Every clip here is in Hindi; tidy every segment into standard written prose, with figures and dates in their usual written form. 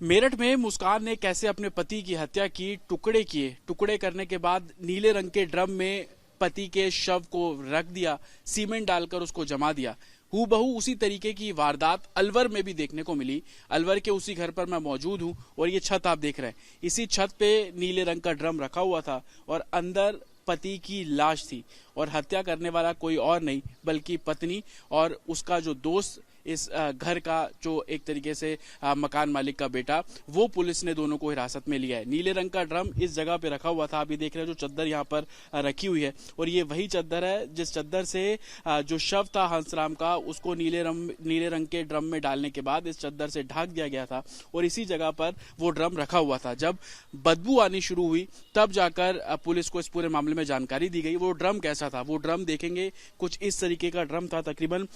मेरठ में मुस्कान ने कैसे अपने पति की हत्या की, टुकड़े करने के बाद नीले रंग के ड्रम में पति के शव को रख दिया, सीमेंट डालकर उसको जमा दिया। हूबहू उसी तरीके की वारदात अलवर में भी देखने को मिली। अलवर के उसी घर पर मैं मौजूद हूं और ये छत आप देख रहे हैं, इसी छत पे नीले रंग का ड्रम रखा हुआ था और अंदर पति की लाश थी और हत्या करने वाला कोई और नहीं बल्कि पत्नी और उसका जो दोस्त, इस घर का जो एक तरीके से मकान मालिक का बेटा, वो पुलिस ने दोनों को हिरासत में लिया है। नीले रंग का ड्रम इस जगह पे रखा हुआ था, आप ये देख रहे हैं जो चद्दर यहाँ पर रखी हुई है और ये वही चद्दर है जिस चद्दर से जो शव था हंसराम का, उसको नीले रंग के ड्रम में डालने के बाद इस चद्दर से ढक दिया गया था और इसी जगह पर वो ड्रम रखा हुआ था। जब बदबू आनी शुरू हुई तब जाकर पुलिस को इस पूरे मामले में जानकारी दी गई। वो ड्रम कैसा था, वो ड्रम देखेंगे कुछ इस तरीके का ड्रम था, तकरीबन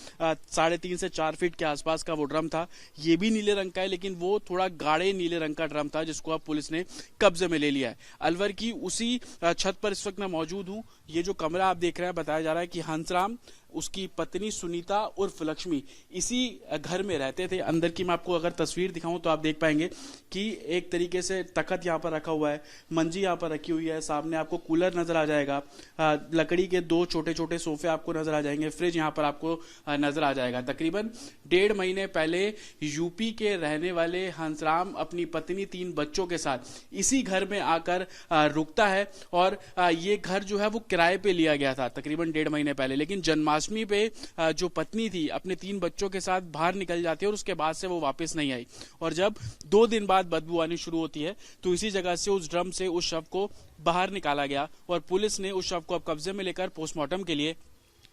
3.5 से 4 फीट के आसपास का वो ड्रम था। ये भी नीले रंग का है लेकिन वो थोड़ा गाढ़े नीले रंग का ड्रम था जिसको अब पुलिस ने कब्जे में ले लिया है। अलवर की उसी छत पर इस वक्त मैं मौजूद हूं। ये जो कमरा आप देख रहे हैं, बताया जा रहा है कि हंसराम, उसकी पत्नी सुनीता उर्फ लक्ष्मी इसी घर में रहते थे। अंदर की मैं आपको अगर तस्वीर दिखाऊं तो आप देख पाएंगे कि एक तरीके से तखत यहाँ पर रखा हुआ है, मंजी यहाँ पर रखी हुई है, सामने आपको कूलर नजर आ जाएगा, लकड़ी के 2 छोटे छोटे सोफे आपको नजर आ जाएंगे, फ्रिज यहाँ पर आपको नजर आ जाएगा। तकरीबन 1.5 महीने पहले यूपी के रहने वाले हंसराम अपनी पत्नी 3 बच्चों के साथ इसी घर में आकर रुकता है और ये घर जो है वो किराए पे लिया गया था तकरीबन 1.5 महीने पहले। लेकिन जन्माष्टमी पे जो पत्नी थी अपने 3 बच्चों के साथ बाहर निकल जाती है और उसके बाद से वो वापस नहीं आई और जब 2 दिन बाद बदबू आनी शुरू होती है तो इसी जगह से उस ड्रम से उस शव को बाहर निकाला गया और पुलिस ने उस शव को अब कब्जे में लेकर पोस्टमार्टम के लिए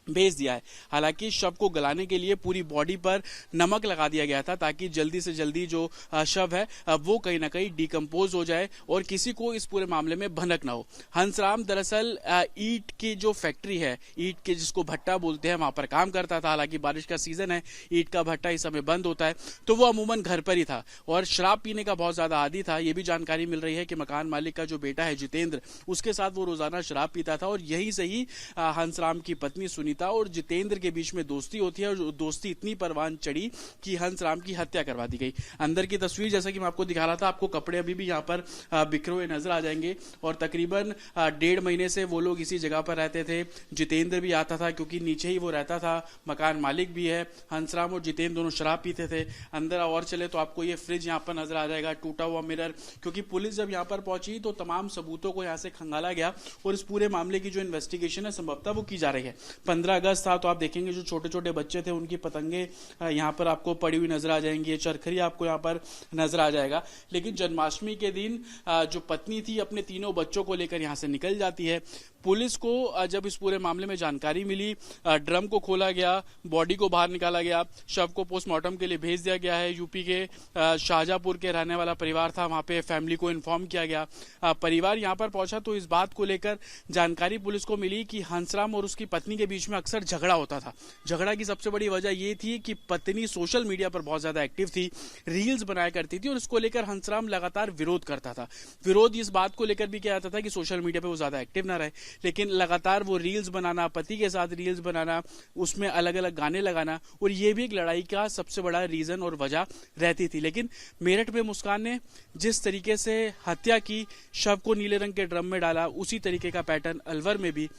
भेज दिया है। हालांकि शव को गलाने के लिए पूरी बॉडी पर नमक लगा दिया गया था ताकि जल्दी से जल्दी जो शव है वो कहीं ना कहीं डिकम्पोज हो जाए और किसी को इस पूरे मामले में भनक ना हो। हंसराम दरअसल ईंट की जो फैक्ट्री है, ईंट के जिसको भट्टा बोलते हैं, वहां पर काम करता था। हालांकि बारिश का सीजन है, ईंट का भट्टा इस समय बंद होता है, तो वो अमूमन घर पर ही था और शराब पीने का बहुत ज्यादा आदी था। ये भी जानकारी मिल रही है कि मकान मालिक का जो बेटा है जितेंद्र, उसके साथ वो रोजाना शराब पीता था और यही सही हंसराम की पत्नी सुनीता और जितेंद्र के बीच में दोस्ती होती है और दोस्ती इतनी परवान चढ़ी कि हंसराम की हत्या करवा दी गई। अंदर की तस्वीर जैसा कि मैं आपको दिखा रहा था, आपको कपड़े अभी भी यहाँ पर बिखरे हुए नजर आ जाएंगे और तकरीबन 1.5 महीने से वो लोग इसी जगह पर रहते थे। जितेंद्र भी आता था क्योंकि नीचे ही वो रहता था, मकान मालिक भी है। हंसराम और जितेंद्र दोनों शराब पीते थे। अंदर और चले तो आपको ये फ्रिज यहाँ पर नजर आ जाएगा, टूटा हुआ मिरर, क्योंकि पुलिस जब यहाँ पर पहुंची तो तमाम सबूतों को यहाँ से खंगाला गया और इस पूरे मामले की जो इन्वेस्टिगेशन है संभवतः वो की जा रही है। 15 अगस्त था तो आप देखेंगे जो छोटे छोटे बच्चे थे उनकी पतंगे यहाँ पर आपको पड़ी हुई नजर आ जाएंगी, चरखरी आपको यहाँ पर नजर आ जाएगा। लेकिन जन्माष्टमी के दिन जो पत्नी थी अपने 3 बच्चों को लेकर यहाँ से निकल जाती है। पुलिस को जब इस पूरे मामले में जानकारी मिली, ड्रम को खोला गया, बॉडी को बाहर निकाला गया, शव को पोस्टमार्टम के लिए भेज दिया गया है। यूपी के शाहजहांपुर के रहने वाला परिवार था, वहां पे फैमिली को इन्फॉर्म किया गया। परिवार यहां पर पहुंचा तो इस बात को लेकर जानकारी पुलिस को मिली कि हंसराम और उसकी पत्नी के बीच में अक्सर झगड़ा होता था। झगड़ा की सबसे बड़ी वजह यह थी कि पत्नी सोशल मीडिया पर बहुत ज्यादा एक्टिव थी, रील्स बनाया करती थी और इसको लेकर हंसराम लगातार विरोध करता था। विरोध इस बात को लेकर भी किया जाता था कि सोशल मीडिया पर वो ज्यादा एक्टिव ना रहे, लेकिन लगातार वो रील्स बनाना, पति के साथ रील्स बनाना, उसमें अलग अलग गाने लगाना, और ये भी एक लड़ाई का सबसे बड़ा रीजन और वजह रहती थी। लेकिन मेरठ में मुस्कान ने जिस तरीके से हत्या की, शव को नीले रंग के ड्रम में डाला, उसी तरीके का पैटर्न अलवर में भी,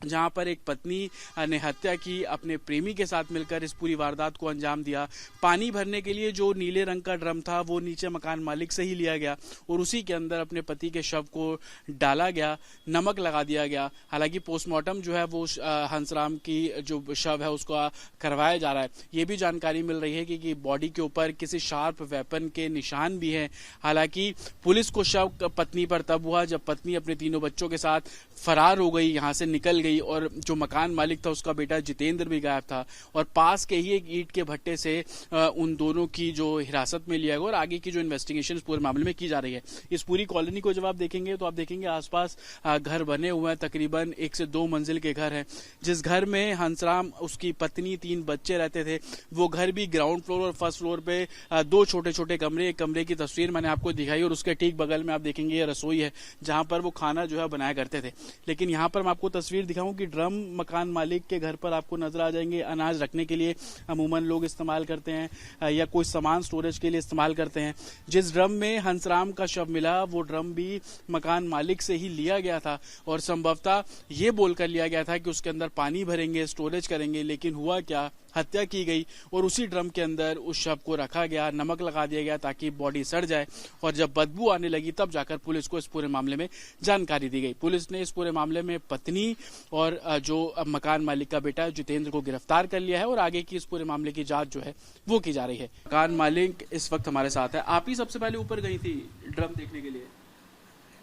जहां पर एक पत्नी ने हत्या की, अपने प्रेमी के साथ मिलकर इस पूरी वारदात को अंजाम दिया। पानी भरने के लिए जो नीले रंग का ड्रम था वो नीचे मकान मालिक से ही लिया गया और उसी के अंदर अपने पति के शव को डाला गया, नमक लगा दिया गया। हालांकि पोस्टमार्टम जो है वो हंसराम की जो शव है उसको करवाया जा रहा है। ये भी जानकारी मिल रही है कि बॉडी के ऊपर किसी शार्प वेपन के निशान भी हैं। हालांकि पुलिस को शव पत्नी पर तब हुआ जब पत्नी अपने 3 बच्चों के साथ फरार हो गई, यहाँ से निकल गई और जो मकान मालिक था उसका बेटा जितेंद्र भी गायब था और पास के ही एक ईंट के भट्टे से उन दोनों की जो हिरासत में लिया गया और आगे की जो इन्वेस्टिगेशन इस पूरे मामले में की जा रही है। इस पूरी कॉलोनी को जब आप देखेंगे तो आप देखेंगे आसपास घर बने हुए हैं, तकरीबन 1 से 2 मंजिल के घर हैं। जिस घर में हंसराम, उसकी पत्नी, 3 बच्चे रहते थे, वो घर भी ग्राउंड फ्लोर और फर्स्ट फ्लोर पे 2 छोटे छोटे कमरे, एक कमरे की तस्वीर मैंने आपको दिखाई और उसके ठीक बगल में आप देखेंगे ये रसोई है जहां पर वो खाना जो है बनाया करते थे। लेकिन यहाँ पर मैं आपको तस्वीर दिखाऊं कि ड्रम मकान मालिक के घर पर आपको नजर आ जाएंगे। अनाज रखने के लिए अमूमन लोग इस्तेमाल करते हैं या कोई सामान स्टोरेज के लिए इस्तेमाल करते हैं। जिस ड्रम में हंसराम का शव मिला वो ड्रम भी मकान मालिक से ही लिया गया था और संभवतः ये बोलकर लिया गया था कि उसके अंदर पानी भरेंगे, स्टोरेज करेंगे, लेकिन हुआ क्या, हत्या की गई और उसी ड्रम के अंदर उस शव को रखा गया, नमक लगा दिया गया ताकि बॉडी सड़ जाए और जब बदबू आने लगी तब जाकर पुलिस को इस पूरे मामले में जानकारी दी गई। पुलिस ने इस पूरे मामले में पत्नी और जो मकान मालिक का बेटा जितेंद्र को गिरफ्तार कर लिया है और आगे की इस पूरे मामले की जांच जो है वो की जा रही है। मकान मालिक इस वक्त हमारे साथ है। आप ही सबसे पहले ऊपर गई थी ड्रम देखने के लिए?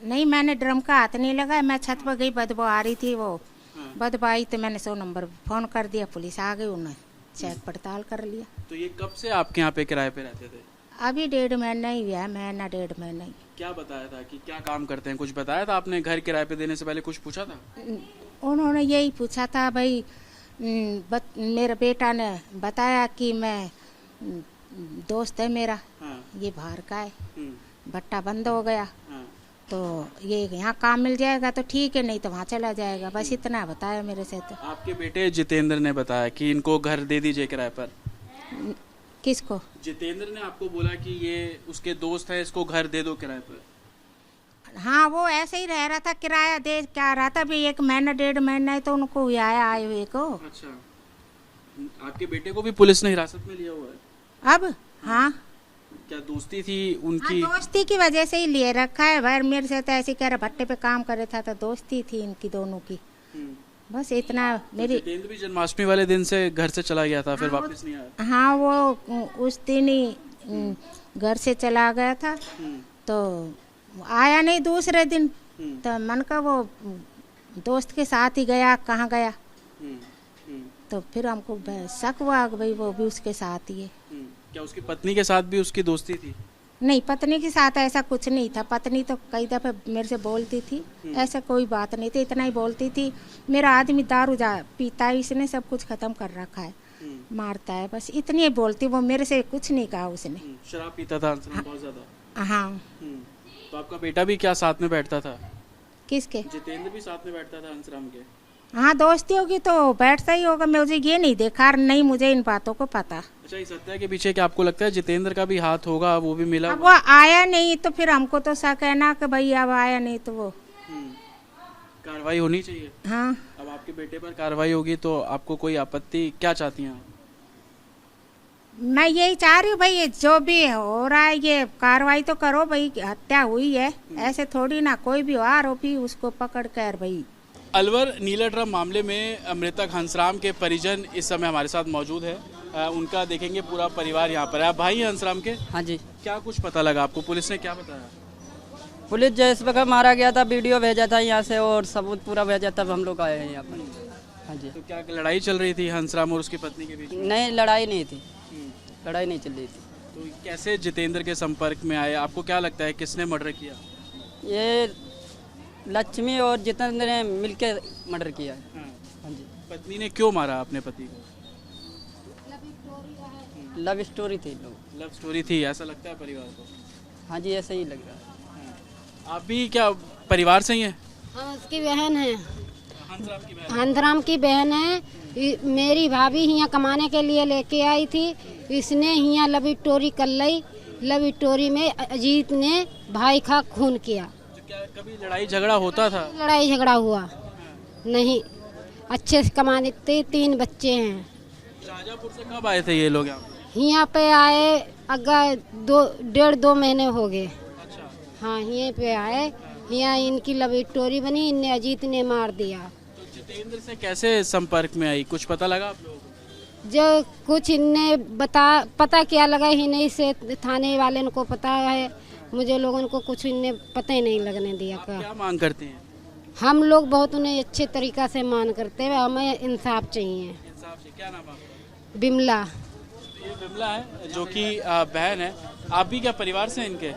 नहीं, मैंने ड्रम का हाथ नहीं लगाया, मैं छत पर गई, बदबू आ रही थी, वो बदबू आई तो मैंने 100 नंबर फोन कर दिया, पुलिस आ गई, उन्होंने चेक पड़ताल कर लिया। तो ये कब से आपके यहाँ पे किराए पे रहते थे? अभी 1.5 महीना ही हुआ, महीना 1.5 महीना ही। क्या बताया था कि क्या काम करते हैं, कुछ बताया था आपने? घर किराए पे देने से पहले कुछ पूछा था? उन्होंने यही पूछा था भाई, मेरे बेटा ने बताया कि मैं दोस्त है मेरा, हाँ। ये बाहर का है, भट्टा बंद हो गया, हाँ। तो ये यहाँ काम मिल जाएगा तो ठीक है, नहीं तो वहाँ चला जाएगा, बस इतना बताया मेरे से। तो आपके बेटे जितेंद्र ने बताया कि इनको घर दे दीजिए किराए पर? किसको? जितेंद्र ने आपको बोला कि ये उसके दोस्त है, इसको घर दे दो किराए पर? हाँ, वो ऐसे ही रह रहा था, किराया दे क्या रहा था भी, 1 महीना 1.5 महीना है तो उनको आए हुए को। अच्छा, आपके बेटे को भी पुलिस ने हिरासत में लिया हुआ है अब? हाँ। क्या दोस्ती थी उनकी? हाँ, दोस्ती की वजह से ही लिए रखा है भाई, मेरे से तो ऐसे कह रहा भट्टे पे काम करे था, तो दोस्ती थी इनकी दोनों की, बस इतना। मेरी जितेंद्र भी जन्माष्टमी वाले दिन से घर से चला गया था, फिर वापस नहीं आया? हाँ, वो उस दिन ही घर से चला गया था, तो आया नहीं दूसरे दिन, तो मन का वो दोस्त के साथ ही गया, कहाँ गया, तो फिर हमको शक हुआ भाई वो भी उसके साथ ही है। क्या उसकी पत्नी के साथ भी उसकी दोस्ती थी? नहीं, पत्नी के साथ ऐसा कुछ नहीं था, पत्नी तो कई दफे मेरे से बोलती थी, ऐसा कोई बात नहीं थी, इतना ही बोलती थी मेरा आदमी दारू पीता है, इसने सब कुछ खत्म कर रखा है, मारता है, बस इतनी ही बोलती, वो मेरे से कुछ नहीं कहा उसने। शराब पीता था बहुत ज्यादा? हाँ। तो आपका बेटा भी क्या साथ में बैठता था? किसके? जितेंद्र भी साथ में बैठता था हंसराम के? हाँ, दोस्ती होगी तो बैठता ही होगा, मुझे ये नहीं देखा, नहीं मुझे इन बातों को पता। अच्छा, इस हत्या के पीछे क्या आपको लगता है जितेंद्र का भी हाथ होगा? वो भी मिला? अब वो आया नहीं तो फिर हमको तो शक है ना कि भाई अब आया नहीं तो वो कार्रवाई होनी चाहिए। हाँ, अब आपके बेटे पर कार्रवाई होगी तो आपको कोई आपत्ति? क्या चाहती हैं? मैं यही चाह रही हूँ भाई, ये जो भी हो रहा है ये कार्रवाई तो करो भाई, हत्या हुई है, ऐसे थोड़ी ना कोई भी आरोपी उसको पकड़ कर भाई। अलवर नीला ड्रम मामले में मृतक हंसराम के परिजन इस समय हमारे साथ मौजूद है, उनका देखेंगे पूरा परिवार यहाँ पर है। आप भाई हैं हंसराम के? हाँ जी। क्या कुछ पता लगा आपको, पुलिस ने क्या बताया? पुलिस जिस वक्त मारा गया था वीडियो भेजा था यहाँ से और सबूत पूरा भेजा, तब हम लोग आए हैं यहाँ पर। हाँ जी। तो क्या लड़ाई चल रही थी हंसराम और उसकी पत्नी के बीच? नहीं, लड़ाई नहीं थी, लड़ाई नहीं चल रही थी। तो कैसे जितेंद्र के संपर्क में आए? आपको क्या लगता है किसने मर्डर किया? ये लक्ष्मी और जितेंद्र ने मिलकर मर्डर किया है। हाँ जी। पत्नी ने क्यों मारा अपने पति को? लव स्टोरी थी, लोग लव स्टोरी थी ऐसा लगता है परिवार को? हाँ जी, ऐसा ही लग रहा है। आप भी क्या परिवार से ही हैं? हम उसकी बहन है, हंसराम की बहन है। मेरी भाभी यहाँ कमाने के लिए लेके आई थी, इसने यहाँ लव स्टोरी कर ली, लव स्टोरी में अजीत ने भाई का खून किया। क्या कभी लड़ाई झगड़ा होता था? लड़ाई झगड़ा हुआ नहीं, अच्छे से कमाने थे, 3 बच्चे हैं। शाहजहाँपुर से कब आए थे ये लोग यहाँ पे आए? अगर 1.5-2 महीने हो गए। अच्छा। हाँ, यहाँ पे आए, यहाँ इनकी लव स्टोरी बनी, इनने अजीत ने मार दिया। तो जितेंद्र से कैसे संपर्क में आई, कुछ पता लगा आप लोगों को? जो कुछ इनने पता क्या लगा ही नहीं, से थाने वाले को पता है, मुझे लोगों को कुछ इनने पता ही नहीं लगने दिया। क्या मांग करते हैं? हम लोग बहुत उन्हें अच्छे तरीका से मान करते हैं, हमें इंसाफ चाहिए। इंसाफ से क्या नाम आपका? बिमला। ये बिमला है जो कि बहन है। आप भी क्या परिवार से इनके?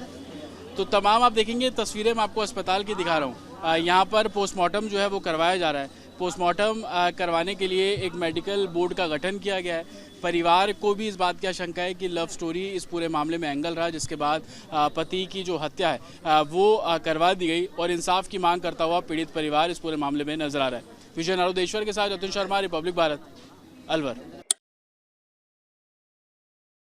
तो तमाम आप देखेंगे तस्वीरें मैं आपको अस्पताल की दिखा रहा हूँ। यहाँ पर पोस्टमार्टम जो है वो करवाया जा रहा है। पोस्टमार्टम करवाने के लिए एक मेडिकल बोर्ड का गठन किया गया है। परिवार को भी इस बात की आशंका है कि लव स्टोरी इस पूरे मामले में एंगल रहा, जिसके बाद पति की जो हत्या है वो करवा दी गई और इंसाफ की मांग करता हुआ पीड़ित परिवार इस पूरे मामले में नजर आ रहा है। विजय नारुदेश्वर के साथ जतिन शर्मा, रिपब्लिक भारत, अलवर।